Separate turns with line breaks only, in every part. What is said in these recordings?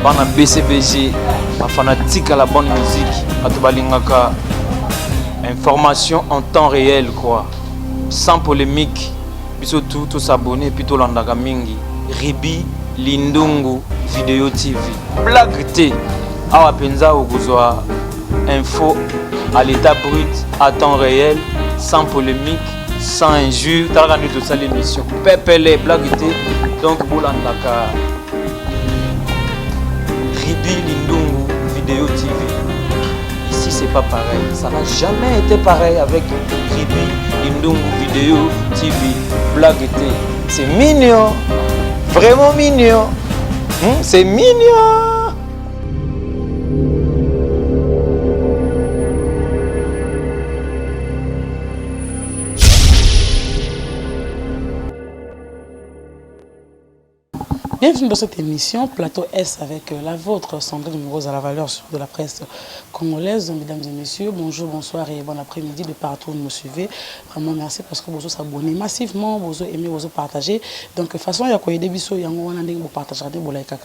bana BCBG ma fanatique à la bonne musique atobalingaka information en temps réel quoi, sans polémique, biso tout s'abonner puis tout landaka mingi. Ribi Lindungu Vidéo TV blague te awa penza okuzwa info à l'état brut à temps réel, sans polémique, sans injure. T'as regardé toute ça l'émission pepele blague te donc bolandaka Ribi Lindungu Vidéo TV. Ici c'est pas pareil, ça n'a jamais été pareil avec Ribi Lindungu Vidéo TV blague te. C'est mignon, vraiment mignon, c'est mignon.
Bienvenue dans cette émission, Plateau S avec la vôtre, Sandrine Rose à la valeur de la presse congolaise. Mesdames et messieurs, bonjour, bonsoir et bon après-midi de partout où vous me suivez. Vraiment merci parce que vous vous abonnez massivement, vous aimez, vous partagez. Donc de toute façon, il y a quoi des bisous, il y a un partage,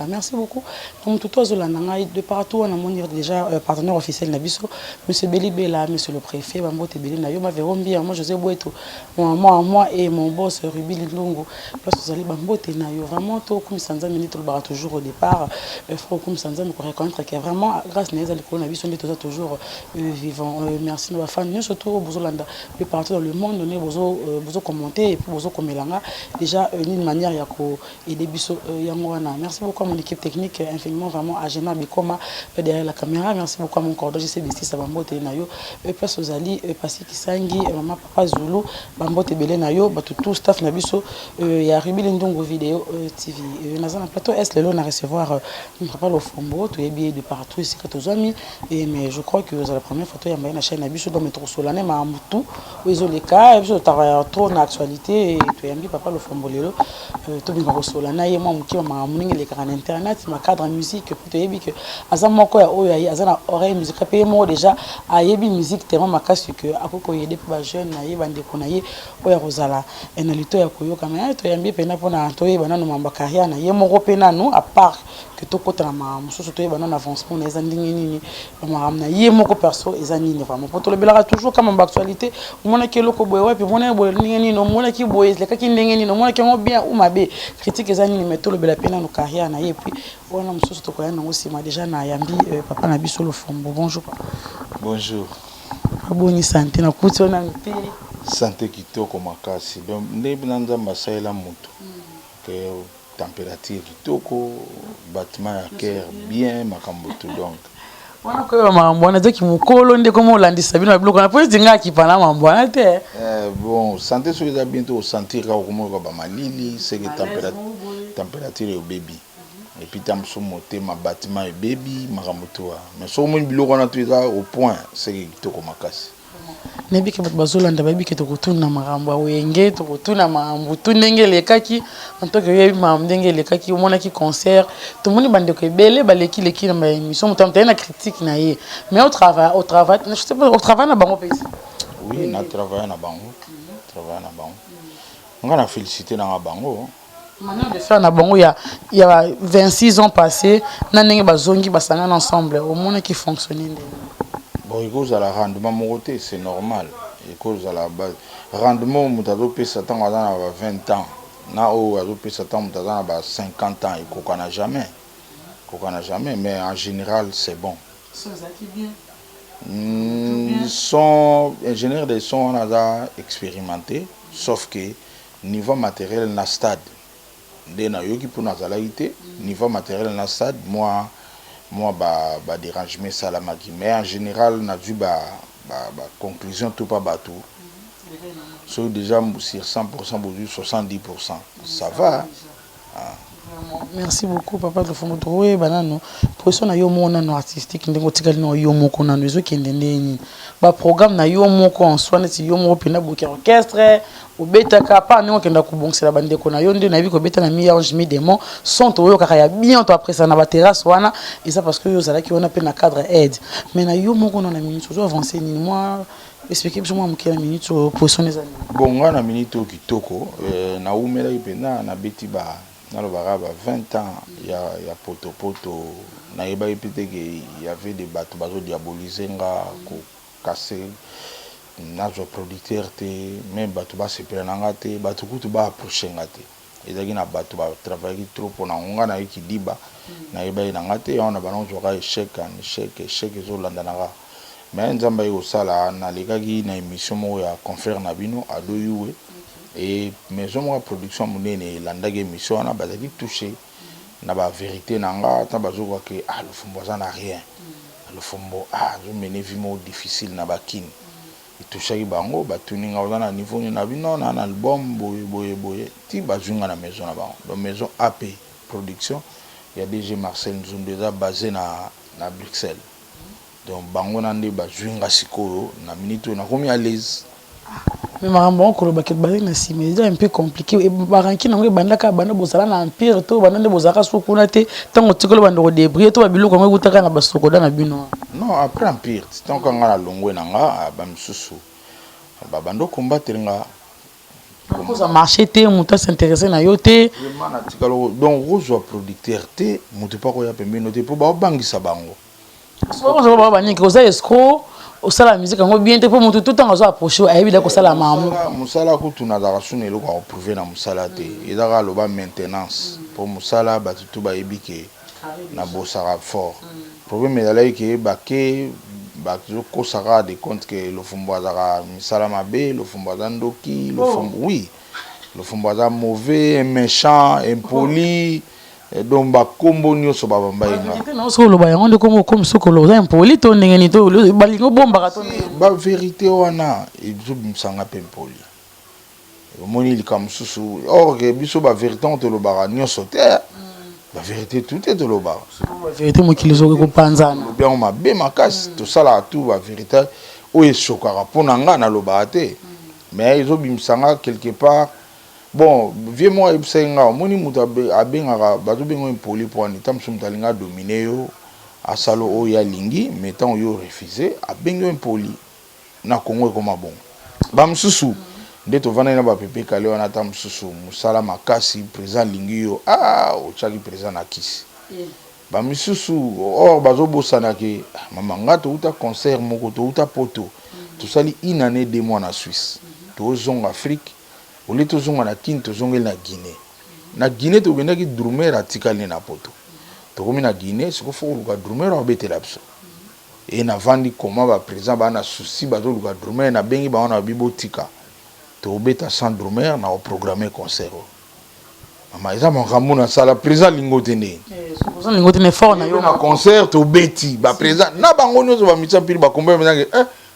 merci beaucoup. Comme tout aux de partout, on a déjà partenaire officiel Nabiso, Monsieur Belibela, Monsieur le préfet, Bambote Belina, Yoma Vérombia, moi José Boueto, moi et mon boss Ruby Lindungu, parce que vous allez Bambote Nayo, vraiment tout comme Sanza Minute toujours au départ, il faut comme Sanza me reconnaître que vraiment grâce à les coronavirus on est toujours vivant. Merci nos fans, nous surtout au Bozolanda, de partout dans le monde, nous besoin commenter et puis besoin commenter déjà une manière il y a aider biso yangwana. Merci beaucoup à mon équipe technique infiniment vraiment à Gena Bikoma derrière la caméra. Merci beaucoup à mon cordon JCBC ça bambote nayo place aux ali Pasi Kisangi maman papa Zulu bambote belé nayo tout staff na biso ya Ruby Lindungu Vidéo TV. Dans un plateau est le on a recevoir papa Lofombo tout est bien de partout ici que tous amis et mais je crois que la première photo il y a une chaîne abiso dans métro solane ma mutu ils ont les cas ils ont trop d'actualité et tu as mis papa Lofombo lelo tout bien solane et moi qui m'a amené les canaux internet ma cadre musique pour te dire que azama ko ya oya azana oreille musique paye moi déjà a yebi musique tellement ma casse que akoko yede pour jeune na ye bande ko na ye oya rozala en alito ya koyoka mais to yambi pena pona to ye bana no mamba carrière na ye moko pena no à part que to kota ma mususu to ye bana avancement na ezandingi nini ma na ye moko perso ezanini vraiment pour to le belaka toujours comme en actualité mona ke loko boye wa puis mona boye nini no mona ki boye le ka ki ndenge nini no mona ki ngo bien ou mabe critique ezanini mais to le bela pena no carrière na ye puis on a mususu to ko yana aussi ma déjà na yambi papa na biso Lofombo. Bonjour papa.
Bonjour.
Bonne santé na kuti on a mpe
santé kitoko makasi donc ndebe nanza masaila mutu que température kitoko bâtiment ya cœur bien makambo tout donc
wana ko mambo na doki mukolo ndeko mo landisa bino biloko na poezi nga kipana mambo na te
bon santé so eza bientôt sentir ka ko ba malili c'est que température au baby et puis tam so monter ma bâtiment et baby makambo to mais so mo biloko na to eza au point c'est que kitoko makasi
nebi ke bato bazolanda bayebi ke tokotuna makambo ya wenge tokotuna makambo tu ndenge lekaki en tant que yebi makambo ndenge lekaki omonaki concert tomoni bandeko ebele baleki na émission moto amutaye na critique na ye mais au travail je sais pas au travail na bango pesi
oui na travail na bango on a félicité na bango
manière de faire na bango il y a 26 ans passés na ndenge bazongi basangana ensemble omonaki fonctionner ndenge.
Bon, il cause à la rendement moté, c'est normal. Il cause à la base. Rendement, moutado peut s'attendre à 20 ans. Na o azo peut s'attendre à 50 ans. Il kokana jamais. Mais en général, c'est bon. En général, des sons on a expérimenté, sauf que niveau matériel na stade. Dès na yoki pour nazalaïté, niveau matériel na stade, moi dérangement ça la maki mais en général n'a dû conclusion tout pas bateau so déjà sur 100% 70% ça va
merci beaucoup papa Lofombo trouver banano position na yo mona no artistique ndenge tikali no yo moko na no ezokende ndeni ba programme na yo moko en soi neti yo moko pena boki orchestre obetaka pa ndenge okenda kubongisela bandeko na yo nde na bi ko beta na Mirage mi démon son to yo kaka ya bien to après ça na ba terrasse wana et ça parce que yo zala ki on a pe na cadre aide mais na yo moko na minute zo avancer ni moi expliquer plus moi mokela minute position les amis
bon nga na minute kitoko na umela ipena na beti ba nalobaka ba 20 ans ya poto nayeba ye peut-être que il y avait des bateaux bazo diaboliser nga ko casser nazo producteur te même bateau ba sepela nga te bateau kutu ba approcher nga te ezaki na bateau ba travailler trop pour na nga na yiki diba nayeba ye nga te on a banon joka échec zo landanaka mais nzamba yo sala na lekaki na émission mo ya confrère na bino adoyuwe et maison de production monene landage émission na bazali touché na ba vérité nanga ta bazoka ke le fumbo ça n'a rien le fumbo je mene vimo difficile na bakini et touché ki bango batuninga na niveau na bino na album boye ti bazunga na maison na bango donc maison AP production il y a DG Marcel Nzundeza basé na Bruxelles donc bango na nde bazunga sikoyo na minute na komi à l'aise.
Mais marambo ko ba ket bazin na sime c'est un peu compliqué et baranki na bandaka banda bosala na empire to banda bozaka sokuna te tango tikolo banda ko débrouiller to babiloko ngo kutaka na basokoda na bino
non après empire tant qu'on a longwe nanga ba msusu ba bando combattre nga
ko ça marché te muta s'intéresser na yo te
vraiment na tikalo donc rozo producteur te mutu pa ko ya pembeni te po ba bangisa bango
so ba banyiki ko za escroc osala la musique ngo bien te pour mutu tout temps azo approcher ayebi da ko sala mamu
musala ko tuna da rasune lo ko prouver na musala te ezaka lo ba maintenance pour musala ba tutu ba yebi ke na bosara fort problème ezala ke ba ke ba ko sara de compte que le fumbo azaka musala mabe le fumbo azandoki le fumbo oui le fumbo aza mauvais méchant impoli donc ba kombo nyoso ba bambainga
na solo ba yango ndeko comme sokolo za impoli to ndenge ni to balingo bomba ka to
ba vérité wana ezo bimsanga pempoli omoni likam susu or que biso ba vérité on te lo bara nyoso te ba vérité tout est de lo bara
ba vérité mo kilizo ko panzana
bien on m'a bien makasi to sala tout ba vérité o esokara pona nga na lo bara te mais ezo bimsanga quelque part. Bon, vieux moi ebsenga moni muta abengaka bato bengo impoli pour ni tam sum talinga dominer yo asalo o ya lingi metant yo refuser abengo impoli na Congo comme bon ba msusu ndeto vana na ba pepe kale wana tam msusu musala makasi président lingi yo o chaki président na kisi ba msusu or bazo bosana ke mama ngato uta concert moko to uta poto to sali une année 2 mois na Suisse to zonga Afrique. Au lieu de zonga na Kin, to zonga na Guinée. Na Guinée, to gena ki drumer atikali na poto. To komi na Guinée, siko foko luka drumer a obete lapso. Et na vandi koma ba présent ba na souci ba to luka drumer na bengi ba wana bibo tika. To obeta sans drumer na o programmer concert. Mama eza makambo na sala présent lingote ne.
Présent lingote ne fort na yo
na concert to beti ba présent na bango nyoso ba mitsa pili ba komba menange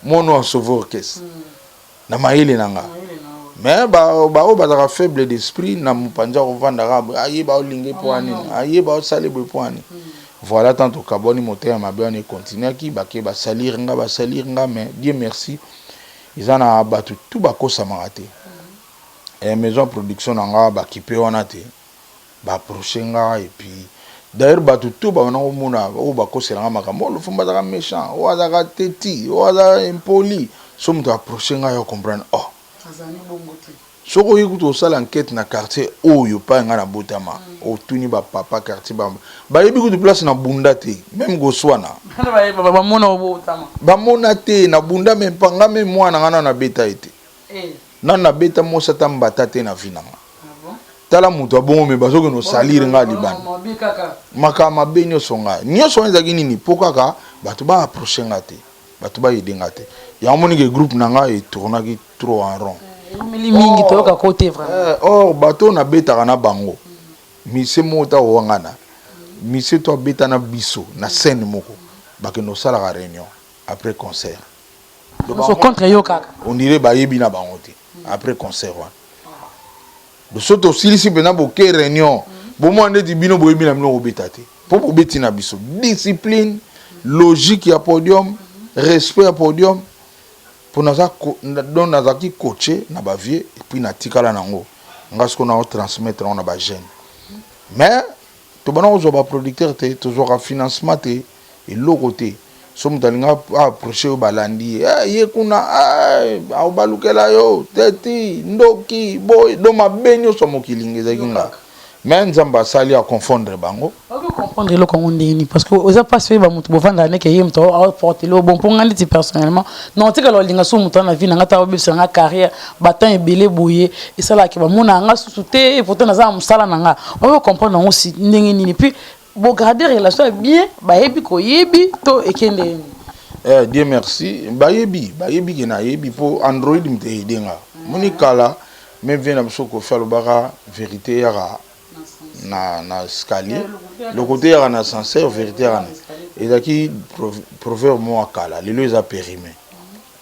mono a sauver orchestre. Na maile nanga. Mais ba faible d'esprit na mupanja kovandaka aye ba olinge poani aye ba osale bo poani voilà tant au kaboni moteur ma bien on continue ki ba ke ba salir nga mais Dieu merci ils en a battu tout ba ko samarate et maison production nga ba kipe wana te ba approcher nga et puis d'ailleurs ba tout ba na omona o ba ko selanga makambo le fumba za méchant o azaka teti o aza impoli so mto approcher nga yo comprendre soko yikuto sala enquête na quartier oyo pa nga na botama o tuni ba papa quartier ba yebi kutu place na bunda te même goswana
ba mona botama
ba mona te na bunda même panga même mwana ngana na beta ete na beta mosa tambata te na vinanga tala muto abongo me bazoke no salir nga libana makama be nyoso nga nyoso nzaki nini pokaka bato ba approcher nga te bato ba yedenga te ya moni ke groupe nanga e tournaki trop en rond
mingi to ka côté vraiment
or bato na betaka na bango mise mota wangana mise to beta na biso na scène moko bake no sala ka réunion après concert
so contre yo kaka
on dirait ba yebi na bango te après concert wana de soto silisi pena bo ke réunion bo mo ande di bino bo yebi na bino obeta te po bo beti na biso discipline logique ya podium respect à podium pour nous qui coacher na ba vie et puis na tikala nango nga ce qu'on a transmettre on a ba jeune mais to bana ozo ba producteur te toujours à financement te et l'autre côté somme talinga approcher balandi ye kuna au balukela yo teti ndoki boy do mabenyo somo kilinge za kinga mais nzamba sali à confondre bango.
On peut comprendre le Congo parce que vous avez pas fait ba mutu bovanda ne ke yemto porter le bon pour ngandi personnellement non te que lo linga so mutu na vie na ta obisa nga carrière batan ebele boye et ça là qui va mona nga souté et pourtant na za musala na nga on peut comprendre aussi ndenge nini puis bo garder relation bien ba yebi ko yebi to ekende
Dieu merci ba yebi ke na yebi pour Android mte hidenga moni kala même vient na soko faire le bara vérité yara na escalier le côté yara na ascenseur vérité yara et daki proverbe mo akala lelo eza périmé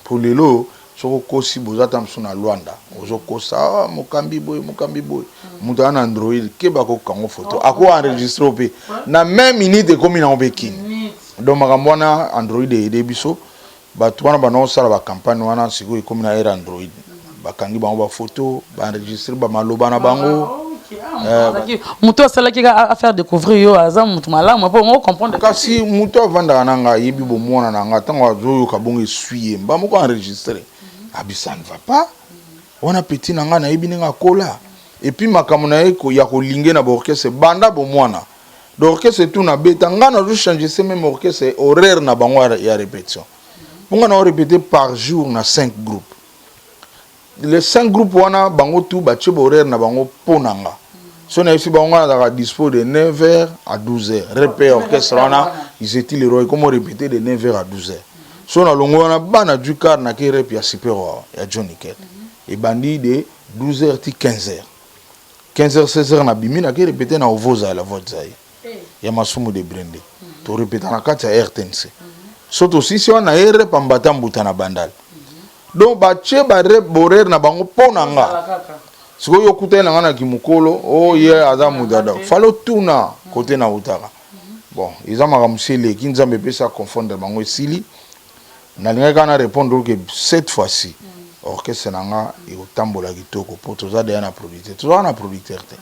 pour lelo soko kosi bozata msuna Luanda ozo kosa mokambi boy mutu ana Android ke bako kango photo ako enregistrer pe na même minute comme na obekini donc makambo wana Android ede biso bato wana bana sala ba campagne wana siko comme na era Android bakangi bango ba photo ba enregistrer ba maloba na bango
mutu asala ki a faire découvrir yo azam mutu malamu po on comprendre
kasi mutu avanda nanga yebi bo mona nanga tango azoyo kabongo essuyer mba moko enregistrer abisa ne va pas wana petit nanga na yebi ninga kola et puis makambo na eko ya kolinge na orchestre banda bo mwana d'orchestre tout na beta ngana zo changer ce même orchestre horaire na bango ya répétition ponga na répéter par jour na 5 groupes les 5 groupes wana bango tout ba tche horaire na bango ponanga so na ici bango na da dispo de 9h à 12h répé orchestre wana ils étaient les rois comment répéter de 9h à 12h so na longo wana bana du car na ke rep ya super ya Johnny Kel et bandi de 12h ti 15h 16h na bimi na ke répéter na ovoza la vozaï ya masumu de Brende to répéter na kati ya RTNC soto si wana ere pambata mbuta na bandal donc ba che ba rep borer na bango ponanga siko yokuta na ngana kimukolo oh ye azamu dada falo tuna côté na utaka bon izama kamsele kinzambe pesa confondre bango esili na linga kana répondre que cette fois-ci orchestre nanga e otambola kitoko po toza de na producteur toza na producteur te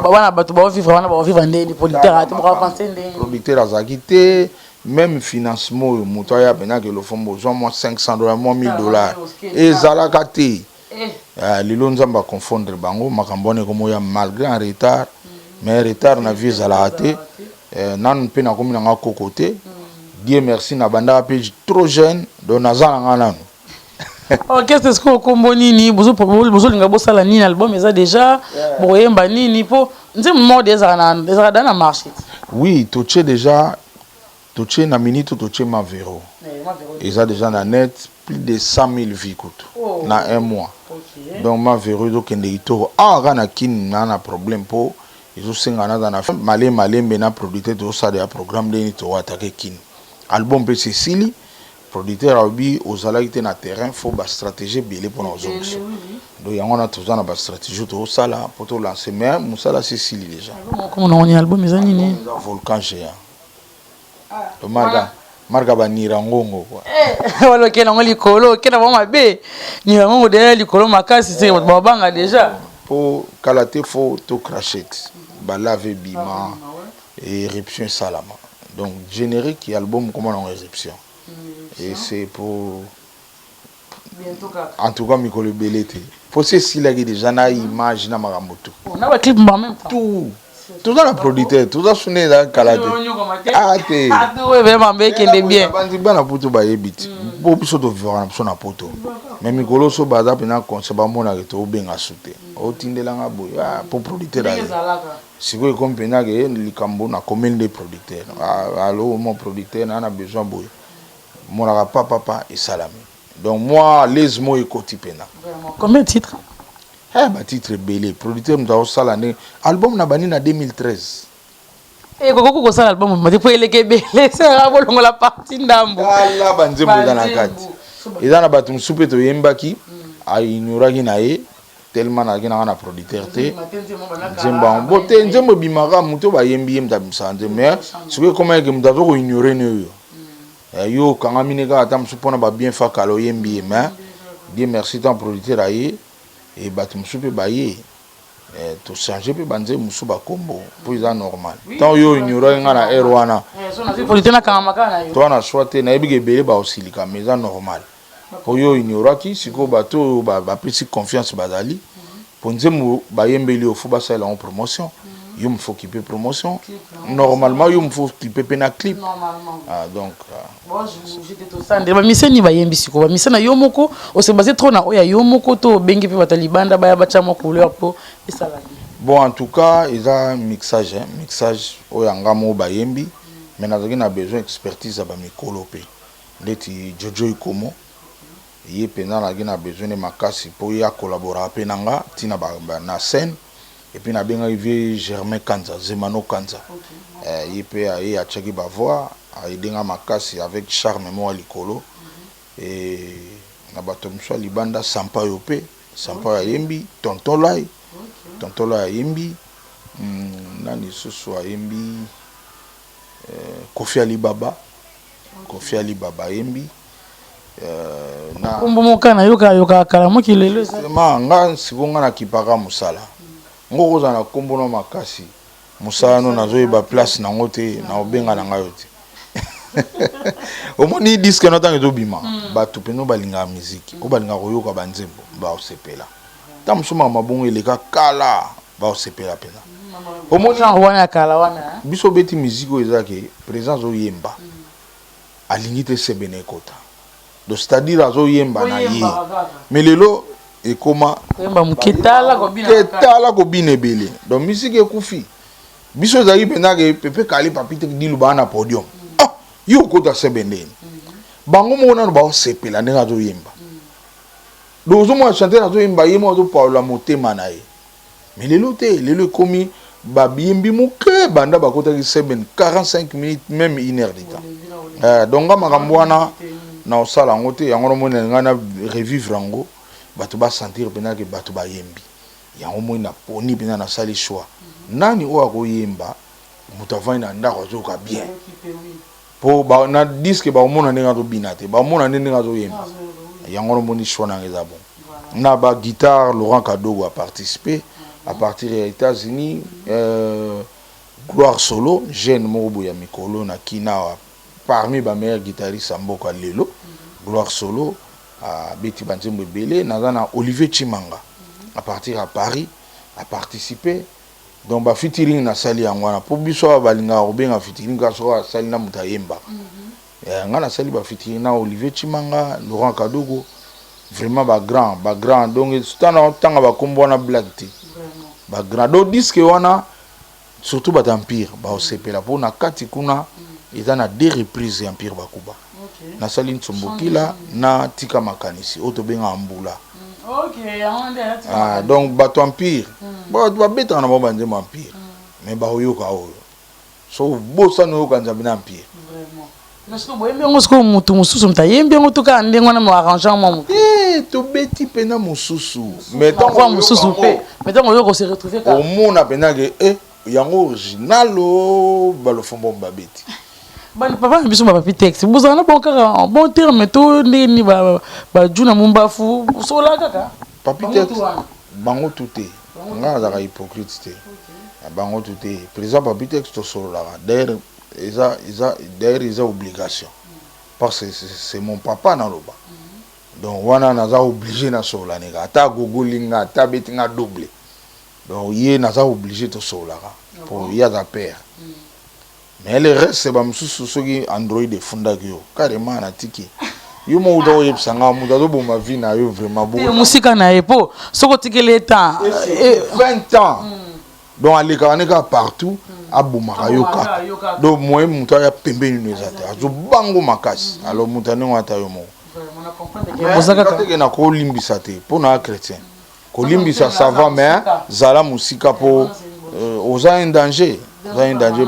bana bato ba vivre ndeni producteur ati mo penser ndeni
producteur azakite même financement moto ya bena que le fond besoin moi $500 moi $1000 et zalaka te lilo nzamba confondre bango makambone comme ya malgré un retard mais retard na vie zala te nan pe na komi na kokote Dieu merci na banda page trop jeune donc nazana ngana
orchestre ce ko komboni ni bozo linga bosala ni album eza déjà boyemba nini po nze mo déjà na marché
oui toche déjà toche na minute toche ma véro eza déjà na net plus de 100,000 vues na un mois donc ma véro donc kende itoro kana kin na problème po izo senga na na malembe na producteur to ça de programme de to attaquer kin album pe Cécile producteur abi ozalaki na terrain faut ba stratégie belé pour nos options donc yango na tozana ba stratégie to sala pour to lancer mais musala Cécile déjà
comment on album ezani nini
volcan géant to marga ba nirangongo quoi
wala kena ngoli kolo kena ba mabe nirangongo de likolo makasi c'est ba banga déjà
pour kalaté faut to crachette ba laver bima et éruption salama donc générique album comment on éruption et c'est pour en tout cas mikolo belete pour ceci là qui déjà na image na maramboto
na ba clip en même temps
tout dans la producteur tout ça sonné dans kalaté te
ouais vraiment bien bien
bandi bana poto ba yebiti bo biso to vivre na sona poto mais mikolo so baza pena conseil ba mona que to benga souté o tindelanga boy pour producteur là siko comme pena que likambo na commune des producteurs allo mon producteur na besoin boy mon papa et salami donc moi les mots écoutent pena
combien de titres
ba titre belé producteur m'ta salane album na bani na 2013
koko sala album mati po eleke belé ça bolongo la partie ndambo
ala banzembo na kati ezana batu msupe to yembaki a ignoraki na ye tellement na producteur te nzemba bote nzembo bimaka muto ba yembi mta msande mais siko comment que mta zo ignorer ne yo kanga mineka ata msupona ba bien fa kalo yembi mais Dieu merci tant producteur aye et batu msupe ba ye to changer pe banze musuba kombo pour ça normal tant yo ignorer ngana erwana
producteur na kanga makana yo
to na choite na ebige belé ba osilika mais ça normal pour yo ignoraki siko bato ba pesi confiance bazali Ponzemu bayembeli au faut basala en promotion. Il me faut clipper promotion. Normalement, il me faut clipper na clip.
Normalement.
Ah, donc.
Bon, j'étais tout ça. Ndeba miseni bayembi siko. Ba misena yomoko, on se basé trop na oya yomoko to bengi pe batalibanda baya bachama couleur po esala.
Bon, en tout cas, il y a un mixage, mixage oya ngamo bayembi, mais on a besoin d'expertise à bamikolo pe. Leti Jojo Ikomo. Il a besoin de makasi pour y collaborer avec Nanga, tina na scène. Et puis, on a arrivé Germain Kanza, Zemano Kanza. Il peut aller à Tchaki Bavois, à Edenga Makasi avec Charme Mo Alikolo. Et on a Libanda Sampa Yope, Sampa Yembi, Tonton Lai, Tonton Lai Yembi, Nani Soso Yembi, Kofi Alibaba, Kofi Alibaba Yembi.
Kombo mokana yoka kalamu kilelo.
Nga sibonga na kipaka musala. Ngoko za na kombo na makasi musala no nazoyeba place na ngote na obenga na ngayo te omoni disque no tango bima batu peno balinga musique o balinga koyoka banzembo ba osepela ta musuma mabongo eleka kala ba osepela pena omoni
wana kala wana
biso beti musique ezake présence oyemba alingi te sebene kota do c'est-à-dire azoyemba na ye mais lelo et comment
ketala
ko bina ebele donc musique ekufi biso zaki pena ke pepe kali papite dilu bana podium ah yo kota sebendeni bango mona no ba osepela ndenge azoyemba dozo mo chanter azoyemba yemo azo paula motema na ye mais lelo ekomi babiyembi muke banda bakota ki seben 45 minutes même 1 heure de temps donc makambo wana na osala ngote yango mona ngana revivre ngo bato ba sentir pena ke bato ba yembi yango mona poni pena na sali choix nani o akoyemba mutavani na ndako azoka bien po ba na disque ba mona ndenge to binate ba mona ndenge to yemba yango moni choix na ngeza bon na ba guitare Laurent Kadogo a participé à partir des États-Unis Gloire Solo jeune mobo ya mikolo na kina parmi ba meilleurs guitaristes amboka lelo Gloire Solo à Betty Banzembo Belé, Nazana Olivier Chimanga à partir à Paris a participé donc ba featuring na sali angwana pour biso balinga obenga featuring ka so sali na mutayemba ngana sali ba featuring na Olivier Chimanga Laurent Kadogo vraiment ba grand donc tana tanga ba kombona black tea ba grand do disque wana surtout ba empire ba osepela pour na kati kuna ezana 2 reprises empire bakuba na sali Nsombokila na tika makanisi oto benga ambula donc bato empire ba beta na ba nzembo empire mais ba oyoka oyo so bosa no yoka nzambe na empire
mais so boyembe ngosko mutu mususu mtayembe ngotuka ndengo na mo arrangement
to beti pena mususu
mais tant mususu pe mais tant oyoko se retrouver
ka omona pena ke yango original o balofombo babeti
ban papa biso ba papi texte bozana bon kaka bon terme to ni ba juna mumbafu so la kaka
papi texte bango tuté nga za hypocrite té bango tuté président papi texte to solo la d'ailleurs ils ont obligation parce que c'est mon papa na loba donc wana naza obligé na solo la nega ata gogolinga ata betinga double donc yé naza obligé to solo la pour y a da père. Mais le reste c'est bam sous qui Android funda yo carrément na tiki yo mo udo yebsanga mu do bo ma vie na yo vraiment beau
musique na epo soko tikele temps
20 ans donc alika neka partout abumaka yoka donc moi muto ya pembeni nezata azo bango makasi alors mutane ngata yo mo vraiment na ko limbisa te pour na chrétien ko limbisa ça va mais zala musika pour aux un danger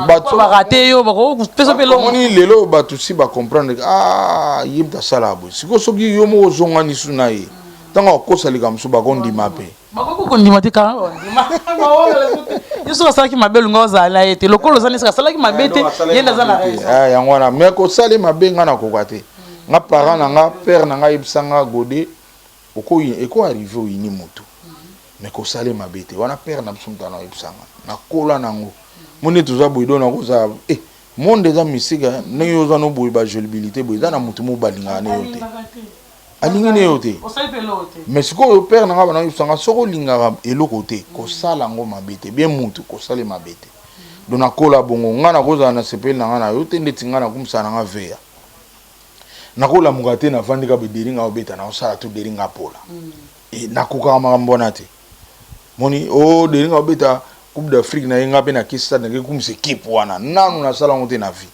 bato
baraté yo bako pesa pelo
moni lelo bato si ba comprendre ah yimta sala bo siko soki yo mo zonga ni sunaye tanga ko salika msu ba kondima pe
bako ko ndima te ka ndima yo so sala ki mabelu ngoza la ete lokolo zani sala ki mabete yenda zana raison
yango na mais ko sala mabenga na kokate nga parent na nga père na nga ibsanga gode eko arrivé o yini moto mais ko sala mabete wana père na msumta na ibsanga na kola nango moni tuza boido na koza monde za misika ne yoza no boiba jolibilité boiza na mutu mo balinga ne yote alingi ne yote mais sikoyo père nanga bana yusanga soko lingaka eloko te kosala ngo mabete bien mutu kosala mabete dona kola bongo ngana koza na sepeli nanga na yote ndeti ngana kumsa nanga veya nakola mugate na vandika bediringa obeta na osala to deringa pola e nakoka makambo te moni o deringa obeta coupe d'Afrique na yenga pe na kisa na ke kumse équipe wana nanu na sala ngote na vie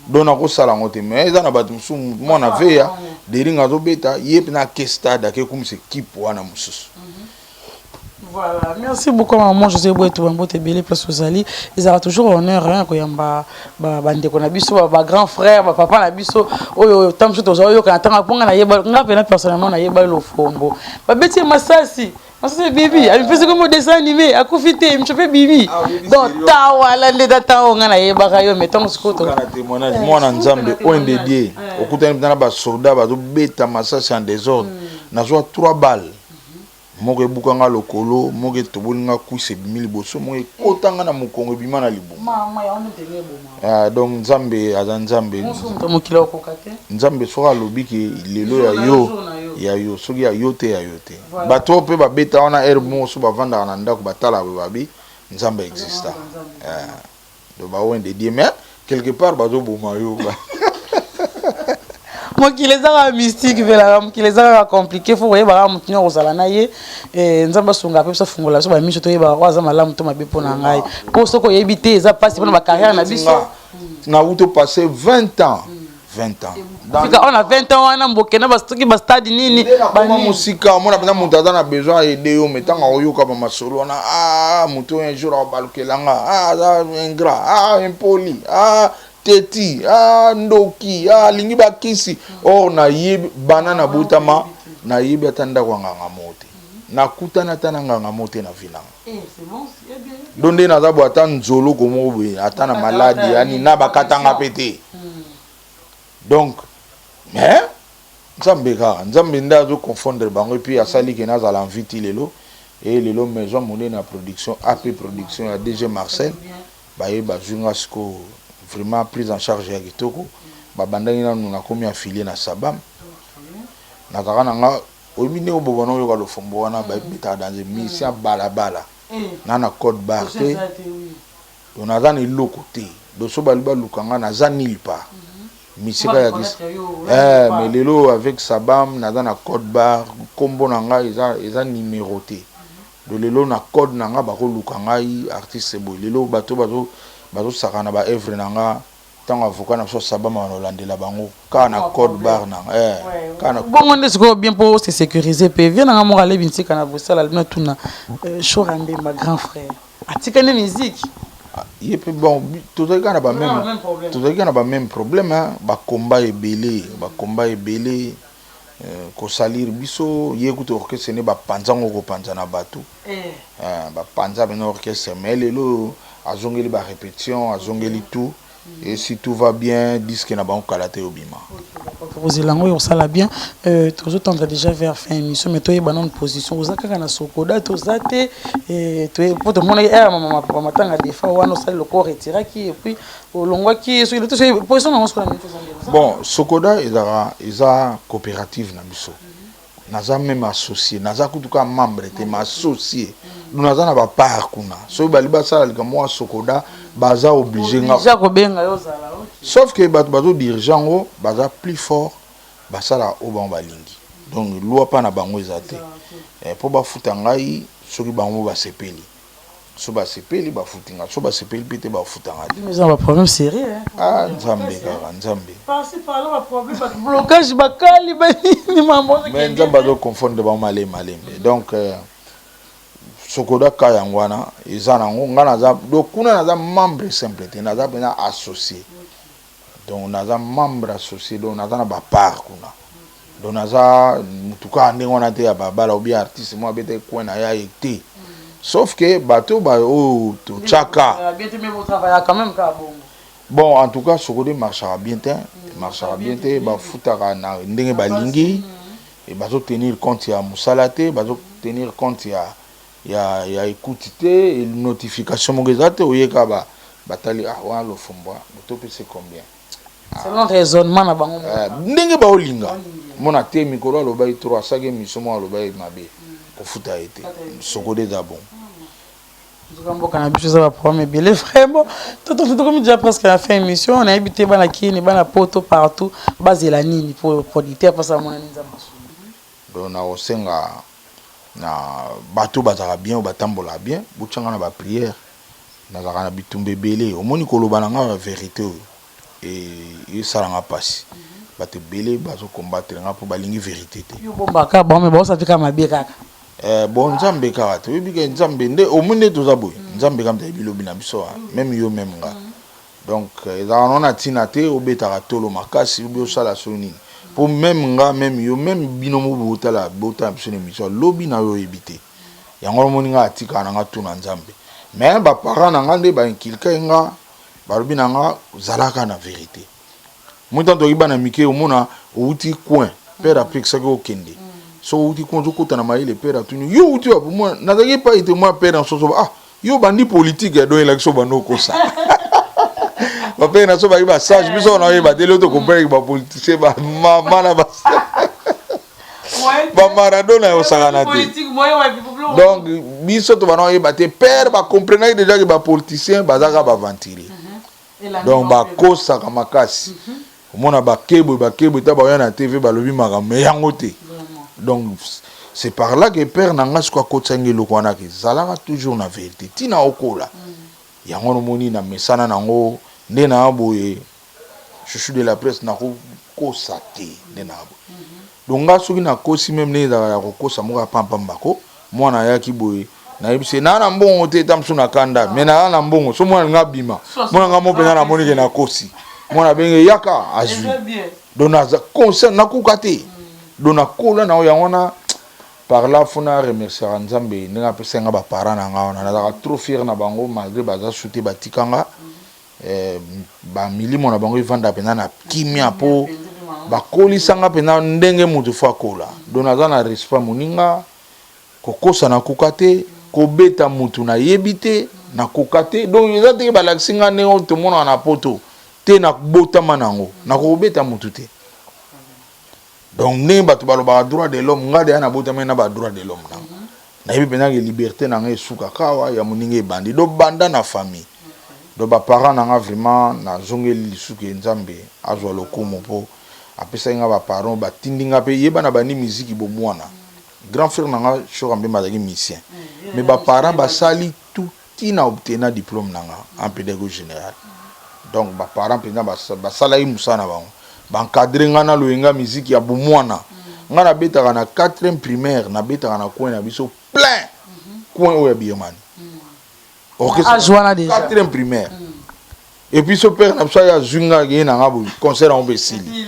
dona ko sala ngote mais eza na batu musu mona veya deringa obeta yep na kista da ke kumse équipe wana mususu.
Voilà, merci beaucoup maman José Bouetou Bambote Belé place aux Ali. Ils aura toujours honneur hein ko yamba bande ko na biso ba grand frère ba papa na biso oyo tamso to oyo kana tanga ponga na yeba ngapena personnellement na yeba lo fombo. Ba beti masasi. Masasi bibi, elle faisait comme dessin animé, a confité, me chopé bibi. Donc ta wala le data on na yeba ka yo mettons skoto.
Kana témoignage moi na nzambe ONDD. Okutani na ba soldat ba zo beta masasi en désordre. Na zo 3 balles. Moke bukanga lokolo moke tobolinga kuise bimili boso moke kotanga na mukongo bima na libu
mama ya on tenge boma
donc nzambe aza nzambe
mokilo kokate
nzambe soka lobiki lelo ya yo soki ya yo te bato pe babeta wana herbe so bavanda na ndako batala babi nzambe exista do ba wende die mais quelque part bazo boma yo
moi qui les a mystique qui les a compliqué faut voyer ba mutunya ozala na ye nzamba sunga pe so fungola so ba misho to yeba waza malamu to mabe pona ngai po soko yebite eza passe pona ba carrière na biso
na uto passé 20 ans
fika on a 20 ans wana mboke na ba stoki ba stade nini
ba musika mona pena mutada na besoin aider yo metanga oyoka ba masolo na muto un jour abalukelanga ingrat impoli teti ndoki lingi bakisi or na yeb banana butama na yeb atanda kwa nganga mote na kutana tana nganga mote na vinanga
c'est bon c'est bien
donde na zabo ata nzolo komo be ata na maladi yani na bakatanga pete donc mais nzambe nda zo confondre bango puis asali ke na za l'envie lelo et lelo maison monene na production AP production ya DG Marcel baye bazunga sko vraiment prise en charge ya kitoko babandaki nanu na komi affilié na Sabam na kaka nanga oyibine obobono yo ka lo fombo wana ba beta dans une mission balabala na code barre te on a dans le côté do so baliba lukanga na za nil pas misika ya gis mais lelo avec Sabam na dans code barre kombo nanga eza numéroté do lelo na code nanga ba ko lukanga artiste boy lelo bato bazo sakana ba œuvre nanga tant avocat na so Sabam na landela bango kana code barre na kana
bon on est bien pour se sécuriser pe vient na morale binti kana bosala na tuna Chorande ma grand frère atika na musique
yep bon tout ça na ba même problème hein ba combat ebele ko salir biso yekuto orchestre ne ba panzango ko panzana bato ba panza beno orchestre mais lelo azongeli ba répétition azongeli tout et si tout va bien disque na ba kalaté obima
vous elango yo sala bien tous tendre déjà vers fin émission mais toi ba non position vous akaka na sokoda to zate et toi pour tout monde maman papa matanga des fois wana sala le corps retira qui et puis olongwa qui so il était position na on
bon sokoda eza coopérative na biso naza même associé naza kutuka membre te ma associé nous naza na ba part kuna so baliba sala likamo sokoda baza obligé nga sauf que bato dirigeant baza plus fort basala oba balingi donc loi pa na bango ezate po bafuta ngai soki bango basepeli so basepeli bafutinga so basepeli pete bafutanga
mais ça va problème sérieux
hein nzambe
parce par là va problème blocage bakali ni mambo
mais nzambe bazo confondre ba malembe donc sokoda ka yangwana ezana ngo ngana za do kuna naza membre simple te naza bena associé donc naza membre associé donc naza na ba part kuna donc naza mutuka ndenge wana te ya babala obi artiste moi bete ko na ya été sauf que bato ba o to chaka
bien mais vous travaillez quand même ka
bon en tout cas sokoda marchera bien te ba futaka na ndenge balingi et bazo tenir compte ya musalate bazo tenir compte ya écoute et notification mongezate oyeka batali wa lo fombo to pese combien
selon raisonnement na bango
ndenge ba olinga mona te mikolo aloba itro asaki émission mo aloba mabe kofuta été sokode za bon
mboka na biso za ba problème belé vraiment tout comme déjà presque la fin émission on a habité bana kini bana poto partout bazela nini pour producteur parce que mon nza
donc na osenga na bato bazaka bien ou batambola bien buchanga na ba prière na zaka na bitumbe belé omoni koloba na nga vérité et ça nga passe bato belé bazo combattre nga pour balingi vérité te
yo bombaka bon mais bon ça fait comme mabe kaka
bon nzambe kaka to bika nzambe nde omune toza boy nzambe kam ta bilobi na biso même yo même nga donc ezaka nona tina te obetaka tolo makasi obi osala soni pour même nga même yo même binomo botala biso émission lobi na yo ebité yango moni nga atika na nga tuna nzambe mais ba parents na nga nde ba inculquer nga balobi na nga zalaka na vérité mutant to ibana mike omona outi coin père après ça ko kende so outi coin zo kota na maile père atuni yo outi wa moi nazaki pas été moi père en soso yo bandi politique do élection bano ko ça ba père na so ba iba sage biso na iba dele to compare ba politicien ba mama ba ba Maradona au Saranate. Donc biso to bana iba te père ba comprendre déjà que ba politicien ba zaka ba ventiler. Donc ba kosa kamakasi. Mona ba kebo ta ba na TV ba lobi makambe yango te. Donc c'est par là que père nangasko kotsangi lokwana ki zalaka toujours na vérité. Tina okola. Yango no moni na mesana nango nde na boye. Je suis de la presse na ko sate nde na boye. Donc nga soki na kosi même ne za ko kosa moka pampambako mwana yaki boye. Na yebise na mbongo te tamsu na kanda mais na mbongo so mwana nga bima mwana nga mo pena na monike na kosi mwana benge yaka azui donc na concert na kukate donc na kola na yangona par là fona remercier nzambe ninga pesa nga ba parents na nga na za trop fier na bango malgré baza souté batikanga ba milimo na bango ivanda pena na kimia po ba kolisanga pena ndenge mutu fa kola donc na za na respect moninga kokosa na kukate kobeta mutu na yebite na kokate donc ezate ba laksinga ne to mona na poto te na bota manango na kobeta mutu te donc ne batu baloba droit de l'homme ngade na bota mena ba droit de l'homme na yebi pena ke liberté na ngai suka kawa ya muninge bandi do banda na famille do ba parents na nga vraiment na zongeli suka nzambe azwa lokumu po apesa nga ba parents ba tindinga pe yeba na bani musique bo mwana grand frère nanga chorambe mazaki musicien mais ba parents ba sali tout ina obtenir diplôme nanga en pédagogie générale donc ba parents pena ba sala yi musana bango ba encadrer nga na loyenga musique ya bomwana nga na betaka na 4e primaire na betaka na coin na biso plein coin oya biomani
orchestre déjà
4e primaire et puis ce père na ça ya zunga ge na ngabo concert en besili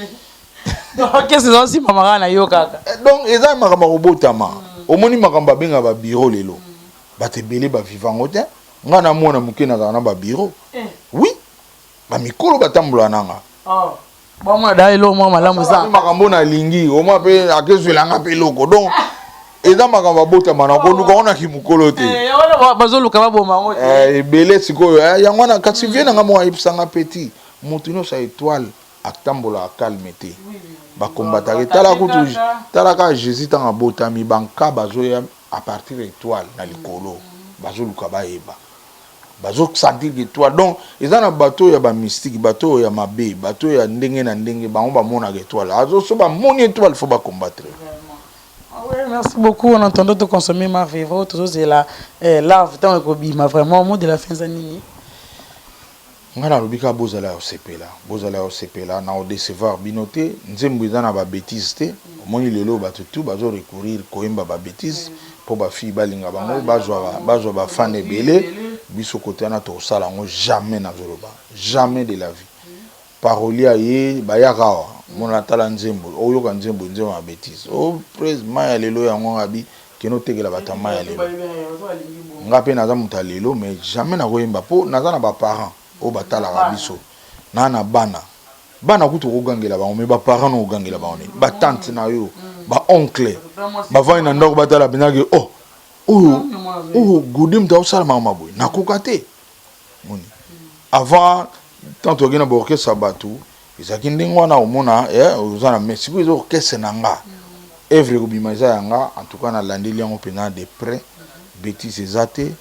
donc qu'est-ce que c'est maman na yo kaka
donc eza makamba robotama omoni makamba benga ba bureau lelo bate belé ba vivant te nga na mona muke na na ba bureau oui ba mikolo batambola nanga
bon moi d'ailleurs moi malamu ça
makambo na lingi o mo pe akezwela nga pe loko donc eza makamba botama na ko luka ona ki mukolo te
wala bazoluka baboma ngo
belé sikoyo yango na kasi vient nga mo ayipsanga petit mutuno sa étoile atambola calme te ba combattre tala ka Jésus tanga botami banka bazoya à partir étoile na likolo bazoluka baeba bazo sentir étoile donc ezana bateau ya ba mystique bateau ya mabe bateau ya ndenge na ndenge bango ba mona étoile azo so ba moni étoile faut ba combattre.
Oui, merci beaucoup. On entend de consommer ma vivre tout c'est la lave tant que bima vraiment au mot de la fin zanini.
Ngana lobika bozala o sepela na o décevoir binoté nzembo ezana ba bêtise te moni lelo bato tout bazo recourir koyemba ba bêtise pour ba fille balinga bango bazwa ba fan ebele biso côté na to sala ngo jamais na zoloba jamais de la vie parolia ye bayaka mona tala nzembo oyo ka nzembo ba bêtise o praise maya lelo yango ngabi keno tegela batama ya lelo ngape naza mutalelo mais jamais na koyemba po naza na ba parents o batala biso na bana kutu kogangela bango me ba parents no kogangela bango ni ba tante na yo ba oncle ba vana na ndoko batala binage godim ta osala mama boy na kokate moni avant tant ogena ba orchestre sabatu ezaki ndenge wana omona oza na mais sikoyo eza orchestre na nga œuvre ekobima eza yanga en tout cas nalandeli yango mpena de près bêtise eza te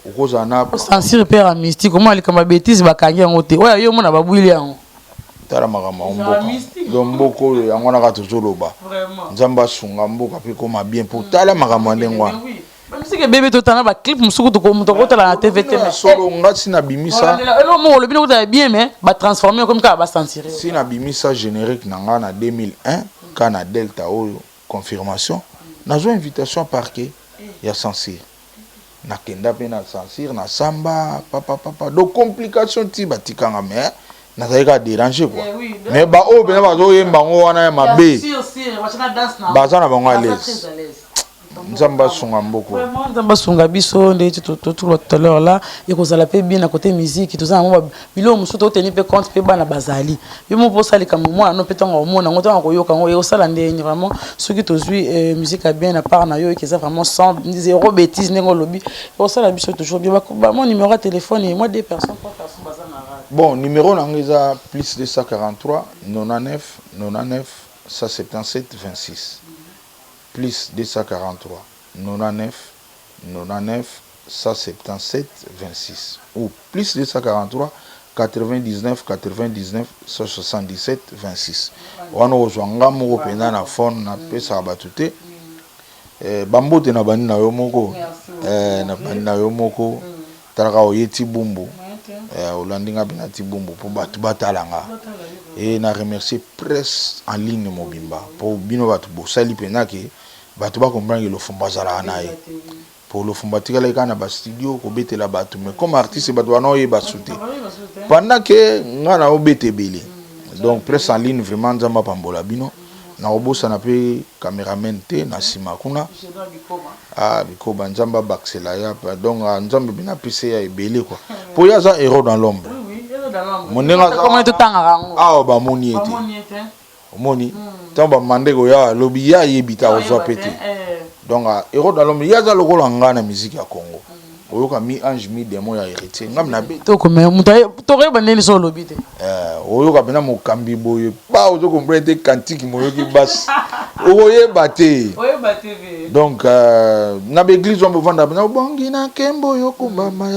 okozala na
censure mpe ya mystique omona likambo ya bêtise bakangi yango te oyo yo omona babwili yango
tala makambo ya mboka yo mboka oyo yango wana kaka tozoloba nzambe asunga mboka mpe koma bien mpo tala makambo ya ndenge wana
bamisike bebe totana baclip mosuku tokotala na tv te
solo nga si nabimisa
elo moko olobi nakotala bien mais batransforme komi kaka bacensuré
si nabimisa générique na nga na 2001 ka na delta oyo confirmation nazwa invitation parquet ya censure nakenda mpe na censure na samba papa donc complication ti batikanga mais nazali kaka déranger quoi mais baoyo mpena bazoyemba yango wana ya mabe baza na bango à l'aise nzambe asunga mboko
nzambe asunga biso nde totulwa tout à l'heure là ekozala mpe bien na côté musique tozala yango biloko mosusu toteni mpe compte mpe bana bazali yo mo mposalika mwana no mpe ntango omona yango ntango koyoka yango ekosala ndeni vraiment soki tozwi musique ya bien na part na yo eza vraiment sans zéro bêtise ndenge olobi ekosala biso toujours bien mon numéro ya téléphone moi 2 personnes 3 personnes baza na radio
bon numéro nango eza plus 243 99 99 177 26 plus 243 99 99 177 26 ou plus 243 99 99 177 26 wana ozwa nga moko mpena na phone napesaka bato te bambote na bani na yo moko na bani na yo moko talaka oyeti bumbu olandi nga mpena ti bumbu mpo bato batala nga na remercier presse en ligne mobimba mpo bino bato bosali mpena ke bato bakomprendre lofumba azalaka na ye mpo lofumba tikalaki kaka na bastudio kobetela bato mais comme artiste bato wana oyeba su te pendant ke nga na obeta ebele donc presse en ligne vraiment nzambe apambola bino nakobosana mpe cameraman te na nsima kuna bikoba nzambe abakisela ya donc nzambe bina apesa ya ebele quoi mpo ye aza héros dans l'ombre mondenge awa bamoni ye te omoni ntango bamandeko ya alobi ye ayebi te akozwa pe te donc héros dans l'ombre ye aza lokola nga na musique ya congo oyoka mi ange mi démon ya héritier ngam na be
tokoyeba ndeni so olobi te
oyoka mpena mokambi boye pa ozokomprene te kantiki moyoki basi okoyeba te donc na baeglise wana bovanda mpena obongi na nkembo yokumbama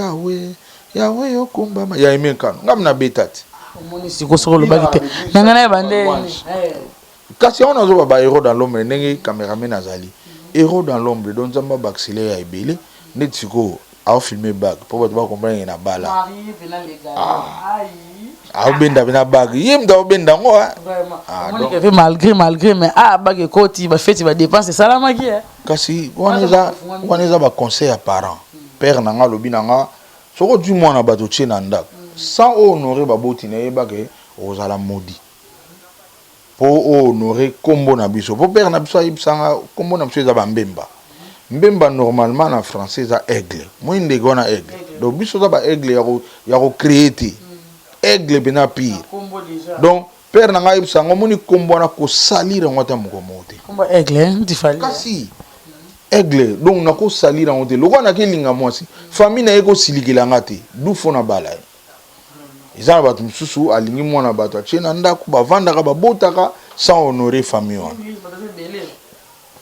yawe yokumbama ya emekano ngam na beta te
omoni siko soko olobaki te nanga nayeba ndeni
kasi yango nazoba bahéros dans l'ombre ndenge cameraman azali héros dans l'ombre donc nzambe abakisele ya ebele neti sikoyo aofilme bag mpo bato bakomprendre na bala aobenda pena bag ye mutu aobenda yango
pe malgré mais bag ekoti bafeti badepense esalamaki
kasi wana eza baconseil ya parent père na nga alobi na nga soki otui mwana bato tie na ndako sans honore baboti na yebake okozala modi mpo honore kombo na biso mpo père na biso ayebisanga kombo na biso eza bambemba mbemba normalement na français eza aigle moi ndeko wana aigle donc biso eza baaigle ya kocrée te aigle mpena pire donc père na ngai ayebisanga omoni kombo wana kosalira yango ata moko moko te kasi aigle donc nakosalira yango te lokola nakelinga mwasi famille na ye kosilikela te du fo na bala ye eza na bato mosusu alingi mwana bato atie na ndako bavandaka babotaka sans honore famille wana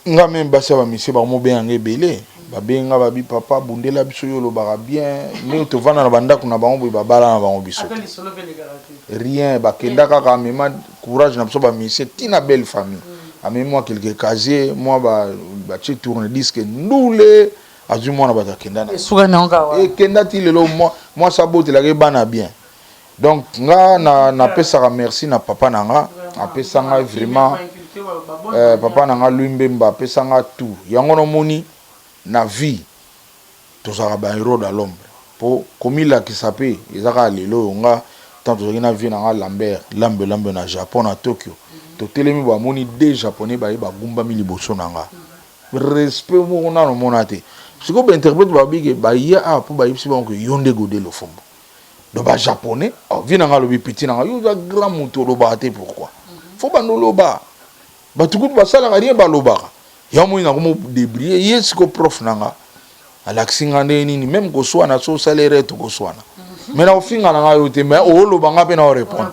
nga meme basi ya bamisie bakomobenga ebele babenga babi papa bundela biso yo olobaka bien ndenge tovanda na bandako na bango boye babala na bango biso rien bakenda kaka amema courage na biso bamisie ntina belle famille amemi mwa quelque casier mwa batie tourne disque ndule azwi mwana bato akenda ekenda ti lelo mwasi abotelaka ebana bien donc nga napesaka merci na papa na nga apesanga vraiment papa na nga Lumbemba apesanga tout yango nomoni na vie tozalaka bahéros dans l'ombre mpo komilakisa mpe eza kaka lelo oyo nga ntango tozalaki na vie na nga Lambert lambe na Japon na Tokyo totelemi bamoni 2 japonais baye bagumbami liboso na nga respect moko nano mona te sikoyo bainterprète babike baye awa mpo bayebisi bango yo nde Godé Lofumbo donc bajaponais vie na nga alobi piti na nga yo oza grand moto olobaka te pourquoi fo bando oloba bato kutu basalaka rien balobaka ya moi nakomo débrouiller ye siko prof na nga alakisi nga nde nini même koswana so osala ere tokoswana mais na ofinga na nga yo te mais ooloba nga mpe na orépondre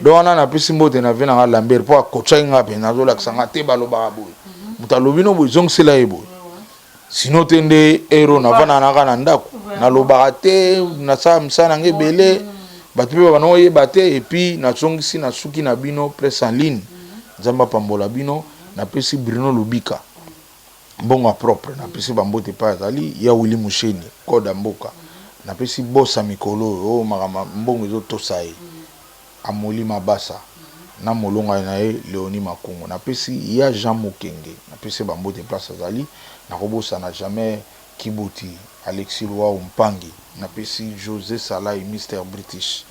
donc wana napesi mbote na vie na nga Lambert po akocha nga pe nazolakisa nga te balobaka boye moto alobi no boye zongisela ye boye sino te nde ero navanda naka na ndako nalobaka te nasala misala nanga ebele bato mpe banoyeba te epuis nazongisi nasuki na bino presse en ligne nzambe apambola bino napesi Bruno Lubika mbongo propre napesi bambote pa azali ya Willy Musheni koda mboka napesi bosa mikolo makama mbongo ezotosa ye Amoli Mabasa na molonga na ye Léonie Makungu napesi ya Jean Mokenge napesi bambote place azali nakobosa na jamais Kibuti Alexis Loa Mpangi napesi José Salai Mr British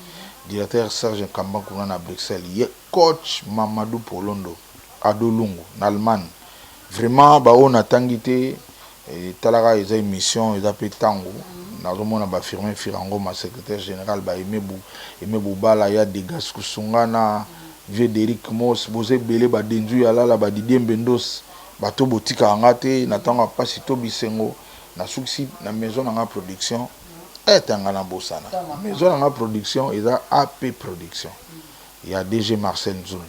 directeur Serge Kambakuna na Bruxelles ye coach Mamadou Polondo Adolungu na Allemagne vraiment bao natangi te talaka eza émission eza pe tango nazomona ba firme Firango ma secrétaire général ba Aimé Boubala ya Degas Kusungana vieux d'Eric Moss boze belé ba dendu ya lala ba Didier Mbendos bato botika ngate natanga pasi to bisengo na suksi na maison na production etanga na bosana maison na production eza AP production il y a DG Marcel Nzundu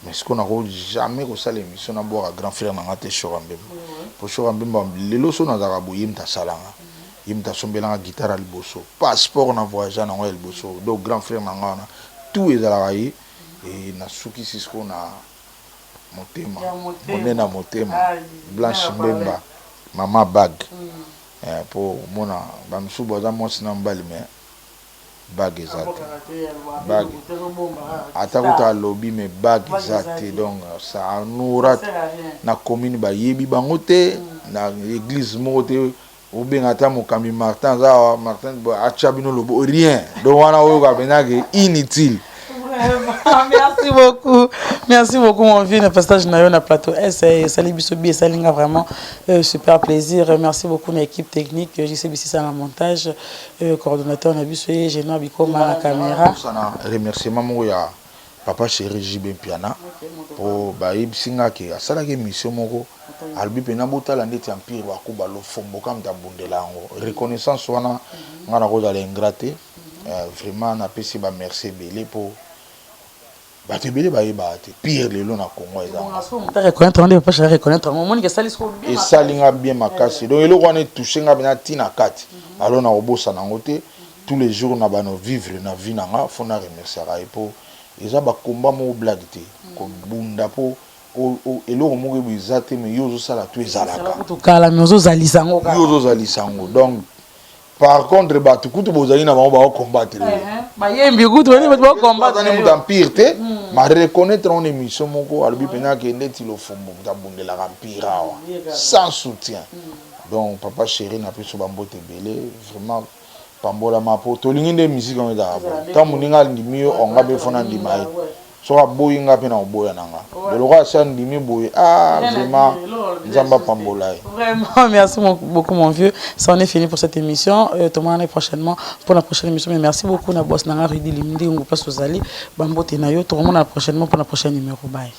mais ce qu'on n'a jamais que ça l'émission na boire grand frère na ngate Chorambemba pour Chorambemba lelo so na zaka boyim ta salanga yimta sombelanga guitare al bosso passeport na voyage na ngel bosso donc grand frère na ngana tout ezala yi et na suki sisko na motema monena motema Blanche Mbemba mama bag pour mona bamsu boza mosi na mbali mais bag ezate bag atakuta lobby mais bag ezate donc ça anurat na commune ba yebi bango te na église mote ou bien ata mokambi Martin za Martin achabino lobo rien donc wana oyo ka benage inutile.
Merci beaucoup mon vieux, le passage na yo na plateau S sali bisobi salinga vraiment super plaisir. Merci beaucoup l'équipe technique, JCBC ça la montage, coordonnateur na biso et Geno Bikoma la caméra.
Remerciement mo ya papa chéri JB Piana pour ba ibsinga ke asala ke mission moko albi pena botala ndeti empire wa kuba lo fombo kam ta bundela ngo reconnaissance wana ngana ko dala ingraté vraiment na pesi ba merci belé pour bato ebele bayebate pire lelo na Congo esalinga bien makasi donc eloko wana etouche nga bena ntina kati alors na kobosa nango te tous les jours na bano vivre na vie nanga fo na remerciaka ye po eza bakomba moko blague te kobunda po eloko moko ebo eza te mais yo ozosala to ezalaka yo ozozalisa yango donc par contre bato kutu bozali na bango bakombattre
bayembi kutu ba combattre
empire te ma reconnaître en émission moko alobi pena ke ndeti lo fombo tabundela empire awa sans soutien donc papa chéri na peso bambote belé vraiment pambola mapo tolingi nde musique on eza ta muninga ndimi yo onga be fona ndima ye so aboyinga pe na oboya nanga de loko asa ndimi boye vraiment nzamba pambola ye.
Vraiment merci beaucoup mon vieux, ça en est fini pour cette émission. Tomana prochainement pour la prochaine émission, mais merci beaucoup na boss nanga Rudy Limindi on passe aux allées bambote na yo tout le monde prochainement pour la prochaine numéro. Bye.